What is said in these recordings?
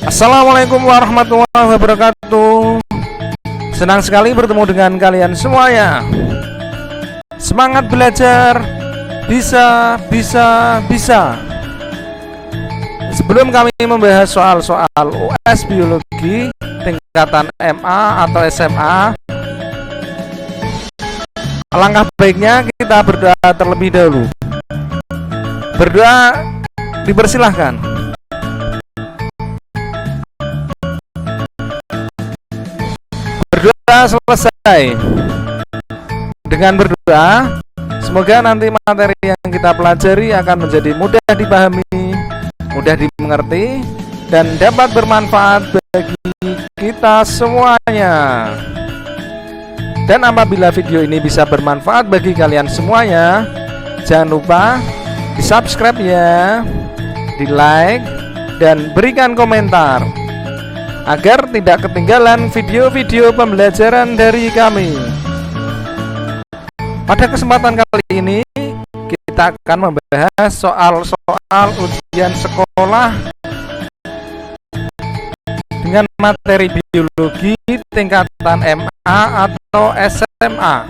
Assalamualaikum warahmatullahi wabarakatuh. Senang sekali bertemu dengan kalian semuanya. Semangat belajar, bisa. Sebelum kami membahas soal-soal US biologi tingkatan MA atau SMA, alangkah baiknya kita berdoa terlebih dahulu. Berdoa dipersilahkan. Berdoa selesai. Dengan berdoa, semoga nanti materi yang kita pelajari akan menjadi mudah dipahami, mudah dimengerti, dan dapat bermanfaat bagi kita semuanya. Dan apabila video ini bisa bermanfaat bagi kalian semuanya, jangan lupa di subscribe ya, di like, dan berikan komentar agar tidak ketinggalan video-video pembelajaran dari kami. Pada kesempatan kali ini kita akan membahas soal-soal ujian sekolah dengan materi biologi tingkatan MA atau SMA.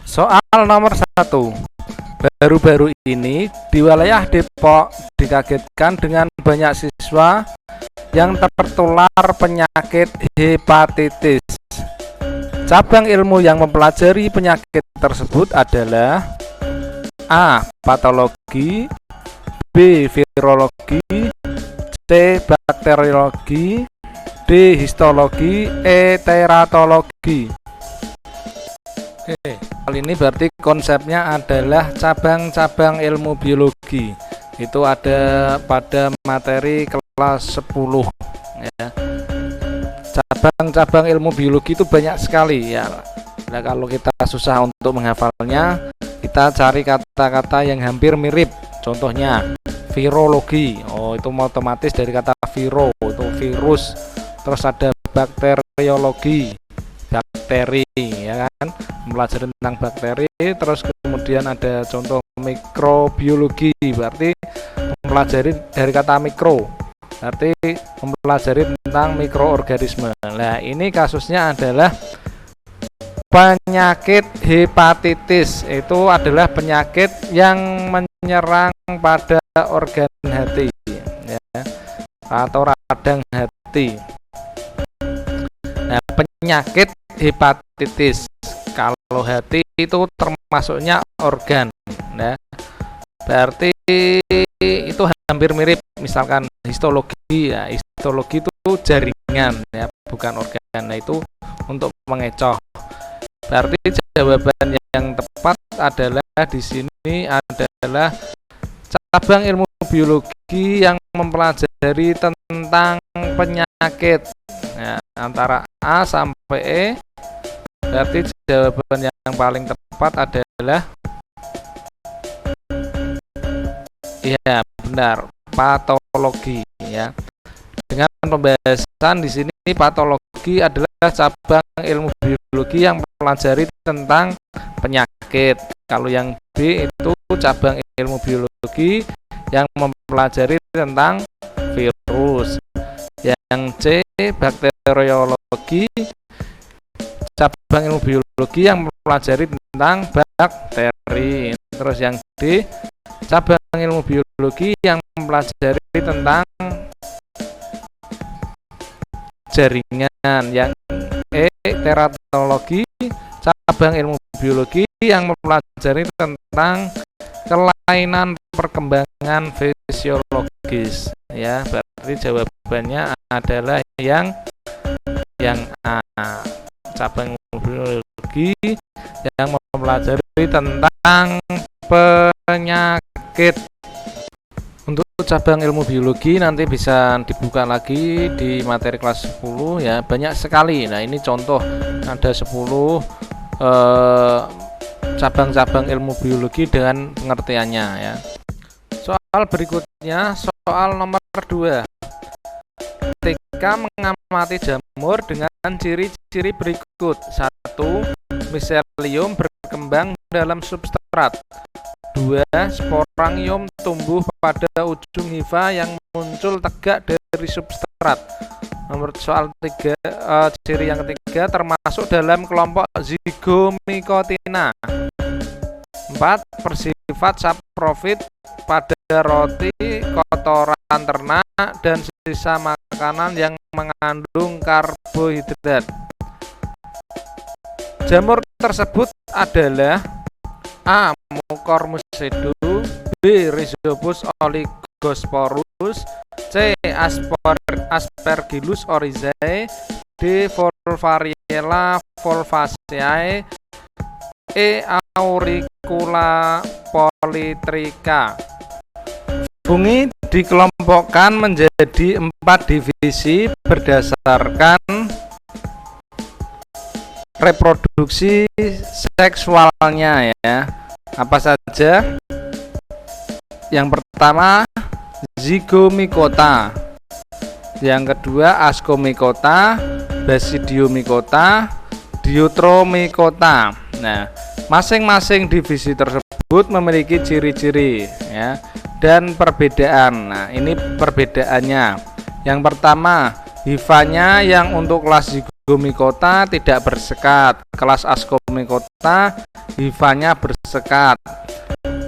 Soal nomor 1. Baru-baru ini di wilayah Depok dikagetkan dengan banyak siswa yang tertular penyakit hepatitis. Cabang ilmu yang mempelajari penyakit tersebut adalah A. Patologi, B. Virologi, C. Bakteriologi, D. Histologi, E. Teratologi. Oke, kali ini berarti konsepnya adalah cabang-cabang ilmu biologi. Itu ada pada materi kelas 10 ya. Cabang-cabang ilmu biologi itu banyak sekali ya. Nah, kalau kita susah untuk menghafalnya, kita cari kata-kata yang hampir mirip. Contohnya virologi. Oh, itu otomatis dari kata viro, itu virus. Terus ada bakteriologi, bakteri ya kan, mempelajari tentang bakteri. Terus kemudian ada contoh mikrobiologi, berarti mempelajari dari kata mikro, berarti mempelajari tentang mikroorganisme. Nah, ini kasusnya adalah penyakit hepatitis. Itu adalah penyakit yang menyerang pada organ hati ya, atau radang hati. Nah, penyakit hepatitis, kalau hati itu termasuknya organ ya. Berarti itu hampir mirip misalkan histologi ya. Histologi itu jaringan ya, bukan organ. Nah, itu untuk mengecoh. Berarti jawaban yang tepat adalah di sini adalah cabang ilmu biologi yang mempelajari tentang penyakit ya, antara A sampai E. Berarti jawaban yang paling tepat adalah ya, benar, patologi ya. Dengan pembahasan di sini, patologi adalah cabang ilmu biologi yang mempelajari tentang penyakit. Kalau yang B itu cabang ilmu biologi yang mempelajari tentang virus. Yang C bakteriologi, cabang ilmu biologi yang mempelajari tentang bakteri. Terus yang D cabang ilmu biologi yang mempelajari tentang jaringan. Yang E teratologi, cabang ilmu biologi yang mempelajari tentang kelainan perkembangan fisiologis ya. Berarti jawabannya adalah yang A, cabang ilmu biologi yang mempelajari tentang penyakit. Untuk cabang ilmu biologi nanti bisa dibuka lagi di materi kelas 10 ya, banyak sekali. Nah, ini contoh ada 10 cabang-cabang ilmu biologi dengan pengertiannya ya. Soal berikutnya, soal nomor 2. Ketika mengamati jamur dengan ciri-ciri berikut. 1. Miselium berkembang dalam substrat. 2. Sporangium tumbuh pada ujung hifa yang muncul tegak dari substrat. Nomor soal 3, ciri yang ketiga termasuk dalam kelompok zygomycotina. 4. Bersifat saprofit pada roti, kotoran ternak, dan sisa makanan yang mengandung karbohidrat. Jamur tersebut adalah A. Mucormycete, B. Rhizopus oligosporus, C. Aspergillus oryzae, D. Volvariella volvaceae, E. Auricula polytricha. Fungi dikelompokkan menjadi 4 divisi berdasarkan reproduksi seksualnya ya. Apa saja? Yang pertama Zygomycota, yang kedua Ascomycota, Basidiomycota, Diotromycota. Nah, masing-masing divisi tersebut memiliki ciri-ciri ya dan perbedaan. Nah, ini perbedaannya. Yang pertama, hifanya yang untuk kelas Zygomycota tidak bersekat. Kelas Ascomycota hifanya bersekat.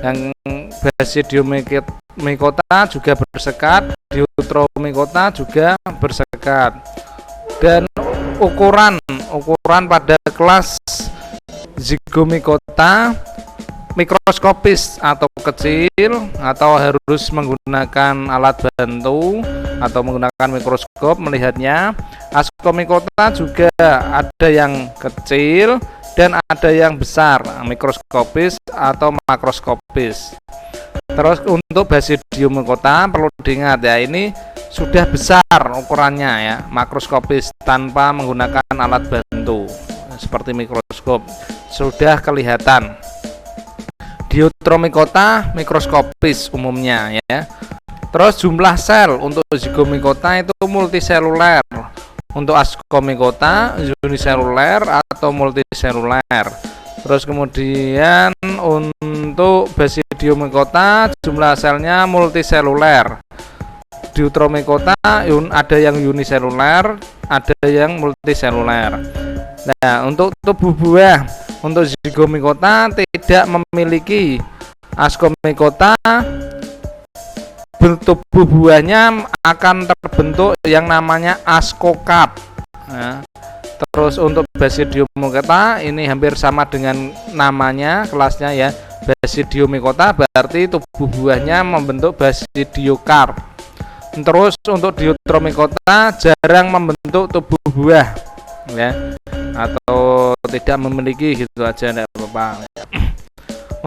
Yang Basidiomycota juga bersekat, Diotromycota juga bersekat. Dan ukuran pada kelas Zygomycota mikroskopis atau kecil, atau harus menggunakan alat bantu atau menggunakan mikroskop melihatnya. Ascomycota juga ada yang kecil dan ada yang besar, mikroskopis atau makroskopis. Terus untuk Basidiomycota perlu diingat ya, ini sudah besar ukurannya ya, makroskopis tanpa menggunakan alat bantu seperti mikroskop, sudah kelihatan. Diotromycota mikroskopis umumnya ya. Terus jumlah sel untuk Zygomycota itu multiseluler. Untuk Ascomycota uniseluler atau multiseluler. Terus kemudian untuk Basidiomycota jumlah selnya multiseluler. Diotromycota ada yang uniseluler, ada yang multiseluler. Nah, untuk tubuh buah untuk Zygomycota tidak memiliki. Ascomycota tubuh buahnya akan terbentuk yang namanya ascocarp. Nah, terus untuk Basidiomycota ini hampir sama dengan namanya, kelasnya ya, Basidiomycota, berarti tubuh buahnya membentuk basidiokarp. Terus untuk Diotromycota jarang membentuk tubuh buah ya, atau tidak memiliki, gitu aja, enggak apa-apa.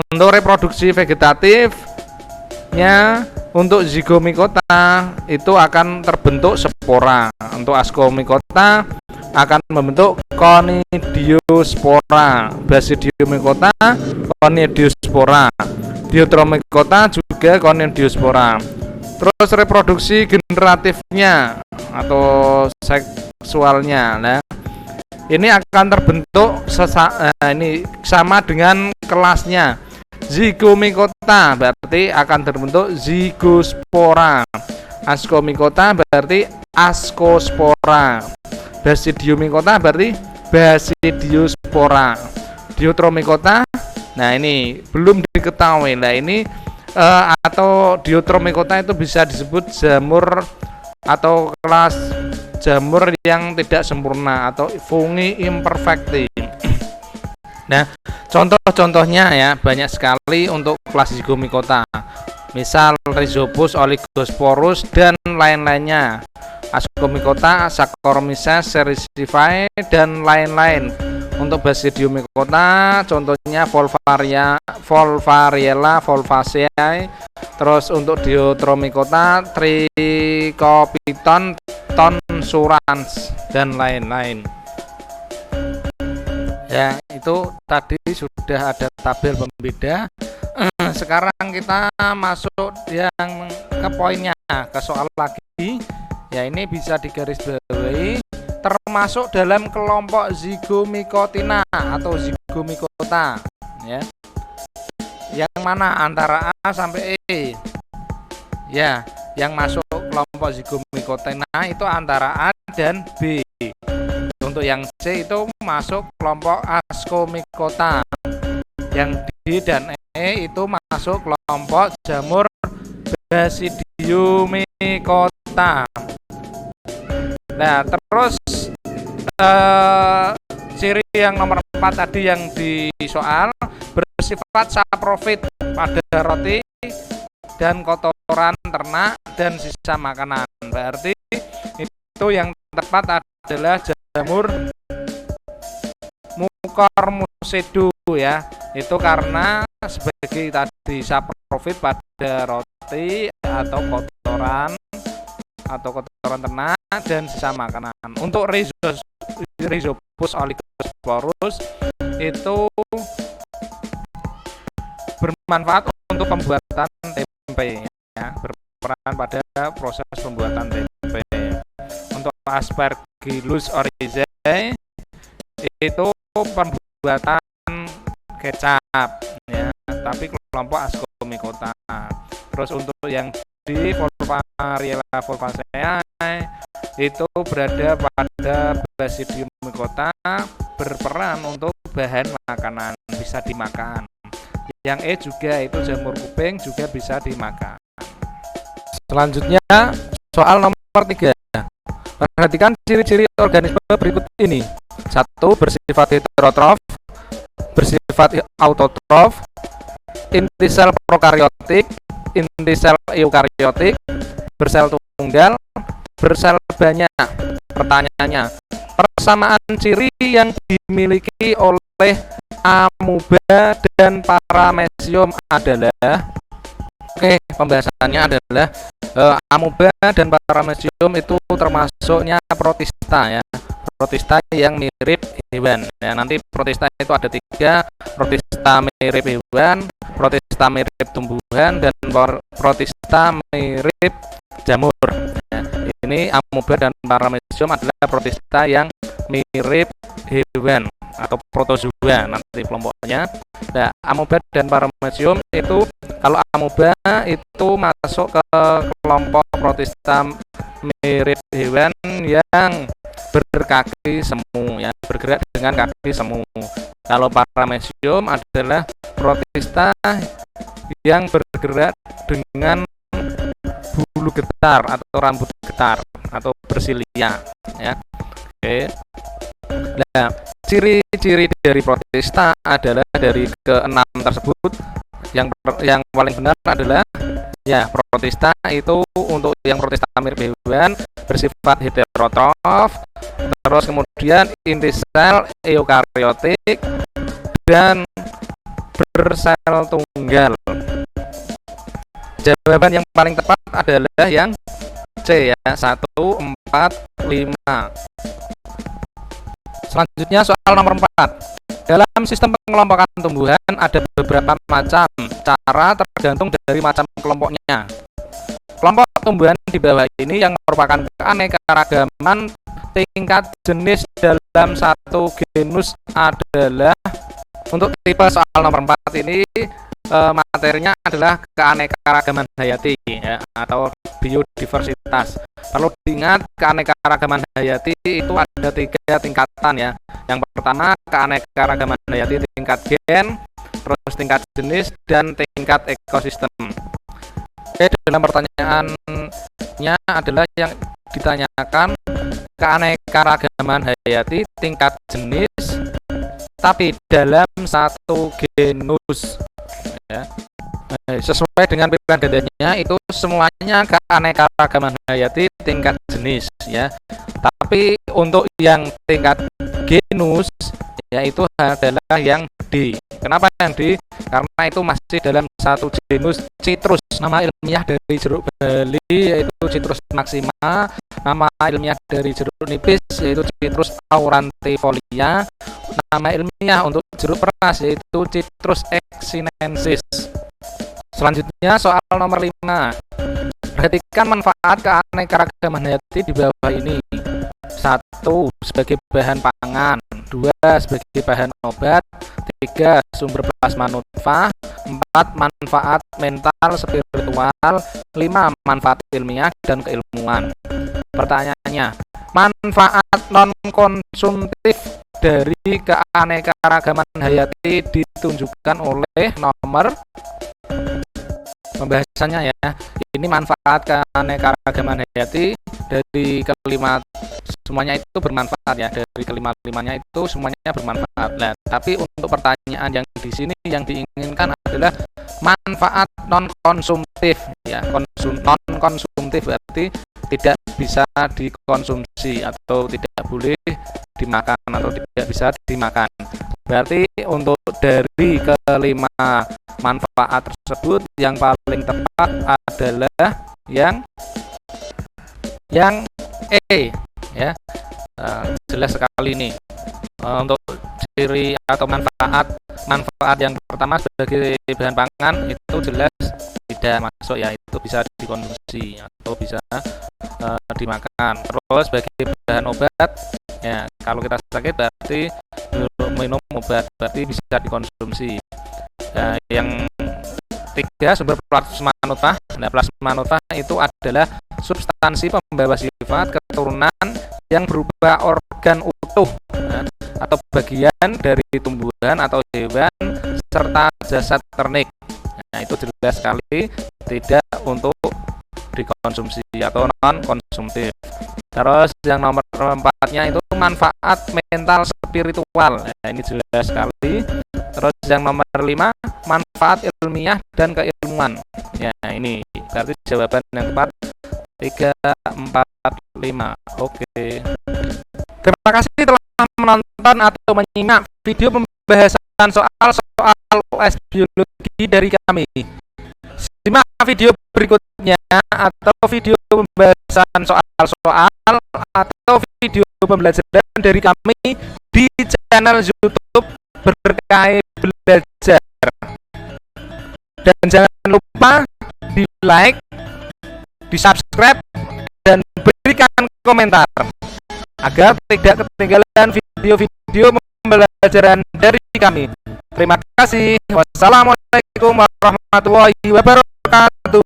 Untuk reproduksi vegetatifnya untuk Zygomycota itu akan terbentuk spora. Untuk Ascomycota akan membentuk conidiospora. Basidiomycota conidiospora. Diotromycota juga conidiospora. Terus reproduksi generatifnya atau seksualnya. Nah, ini akan terbentuk ini sama dengan kelasnya. Zygomycota berarti akan terbentuk zygospora. Ascomycota berarti ascospora. Basidiomycota berarti basidiospora. Diotromycota, nah ini belum diketahui. Nah ini atau Diotromycota itu bisa disebut jamur atau kelas jamur yang tidak sempurna atau fungi imperfecti. Nah, contoh-contohnya ya banyak sekali untuk kelas Zygomycota. Misal Rhizopus oligosporus dan lain-lainnya. Ascomycota, Saccharomyces cerevisiae dan lain-lain. Untuk Basidiomycota contohnya Volvariella volvaceae. Terus untuk Diotromycota Trichopiton tonsurans dan lain-lain. Ya, itu tadi sudah ada tabel pembeda. Sekarang kita masuk yang ke poinnya, ke soal lagi. Ya, ini bisa digarisbawahi, termasuk dalam kelompok Zygomycotina atau Zygomycota ya. Yang mana antara A sampai E? Ya, yang masuk kelompok zigomicotena itu antara A dan B. Untuk yang C itu masuk kelompok ascomycota. Yang D dan E itu masuk kelompok jamur basidiomycota. Nah, terus ciri yang nomor 4 tadi yang di soal, bersifat saprofit pada roti dan kotoran ternak dan sisa makanan. Berarti itu yang tepat adalah jamur Mucormucedum ya. Itu karena sebagai tadi saprofit pada roti atau kotoran ternak dan sisa makanan. Untuk Rhizopus oligosporus itu bermanfaat untuk pembuatan tempe ya, berperan pada proses pembuatan tempe. Untuk Aspergillus oryzae itu pembuatan kecap ya, tapi kelompok ascomycota. Terus untuk yang di Volpariella volvaceae itu berada pada basidiomycota, berperan untuk bahan makanan, bisa dimakan. Yang E juga itu jamur kuping, juga bisa dimakan. Selanjutnya soal nomor 3. Perhatikan ciri-ciri organisme berikut ini. 1. Bersifat heterotrof, bersifat autotrof, intisel prokaryotik, intisel eukaryotik, bersel tunggal, bersel banyak. Pertanyaannya, persamaan ciri yang dimiliki oleh amuba dan paramecium adalah, pembahasannya adalah amuba dan paramecium itu termasuknya protista ya, protista yang mirip hewan ya. Nanti protista itu ada 3, protista mirip hewan, protista mirip tumbuhan, dan protista mirip jamur ya. Ini amuba dan paramecium adalah protista yang mirip hewan atau protozoa nanti kelompoknya. Nah, amuba dan paramecium itu, kalau amuba itu masuk ke kelompok protista mirip hewan yang berkaki semu ya, bergerak dengan kaki semu. Kalau paramecium adalah protista yang bergerak dengan bulu getar atau rambut getar atau bersilia ya. Oke. Nah, ciri-ciri dari protista adalah dari ke-6 tersebut. Yang paling benar adalah ya, protista itu untuk yang protista mirip hewan bersifat heterotrof, terus kemudian intisel eukaryotik dan bersel tunggal. Jawaban yang paling tepat adalah yang C ya, 1, 4, 5. Selanjutnya soal nomor 4. Dalam sistem pengelompokan tumbuhan ada beberapa macam cara tergantung dari macam kelompoknya. Kelompok tumbuhan di bawah ini yang merupakan keanekaragaman tingkat jenis dalam satu genus adalah, untuk tipe soal nomor 4 ini materinya adalah keanekaragaman hayati ya, atau biodiversitas. Perlu diingat, keanekaragaman hayati itu ada 3 tingkatan ya. Yang pertama keanekaragaman hayati tingkat gen, terus tingkat jenis, dan tingkat ekosistem. Oke, dalam pertanyaannya adalah yang ditanyakan keanekaragaman hayati tingkat jenis tapi dalam satu genus ya. Sesuai dengan pilihan gandanya itu semuanya keanekaragaman hayati tingkat jenis ya. Tapi untuk yang tingkat genus yaitu adalah yang D. Kenapa yang D? Karena itu masih dalam satu genus citrus. Nama ilmiah dari jeruk bali yaitu Citrus maxima. Nama ilmiah dari jeruk nipis yaitu Citrus aurantifolia. Nama ilmiah untuk jeruk peras yaitu Citrus exsinensis. Selanjutnya soal nomor 5. Perhatikan manfaat keanekaragaman hayati di bawah ini. 1. Sebagai bahan pangan. 2. Sebagai bahan obat. 3. Sumber plasma nutfah. 4. Manfaat mental spiritual. 5. Manfaat ilmiah dan keilmuan. Pertanyaannya, manfaat non-konsumtif dari keanekaragaman hayati ditunjukkan oleh nomor. Pembahasannya ya, ini manfaat keanekaragaman hayati dari kelima, semuanya itu bermanfaat ya, dari kelima-limanya itu semuanya bermanfaat. Nah, tapi untuk pertanyaan yang di sini yang diinginkan adalah manfaat non konsumtif ya. Non konsumtif berarti tidak bisa dikonsumsi atau tidak boleh dimakan atau tidak bisa dimakan. Berarti untuk dari kelima manfaat tersebut yang paling tepat adalah yang E ya. Jelas sekali ini. Untuk ciri atau manfaat yang pertama sebagai bahan pangan itu jelas tidak masuk ya, itu bisa dikonsumsi atau bisa dimakan. Terus sebagai bahan obat ya, kalau kita sakit berarti minum obat, berarti bisa dikonsumsi. Yang tiga, sumber plasma nutfah. Nah, plasma nutfah itu adalah substansi pembawa sifat keturunan yang berupa organ utuh atau bagian dari tumbuhan atau hewan serta jasad ternik. Nah, itu jelas sekali tidak untuk dikonsumsi atau non konsumtif. Terus yang nomor 4-nya itu manfaat mental spiritual. Nah, ini jelas sekali. Terus yang nomor 5, manfaat ilmiah dan keilmuan. Ya, ini berarti jawaban yang tepat 3, 4, 5. Oke. Terima kasih telah menonton atau menyimak video pembahasan soal US biologi dari kami. Simak video berikutnya atau video pembahasan soal atau video pembelajaran dari kami di channel YouTube Berkah Belajar. Dan jangan lupa di like, di subscribe, dan berikan komentar agar tidak ketinggalan video-video pembelajaran dari kami. Terima kasih. Wassalamualaikum warahmatullahi wabarakatuh.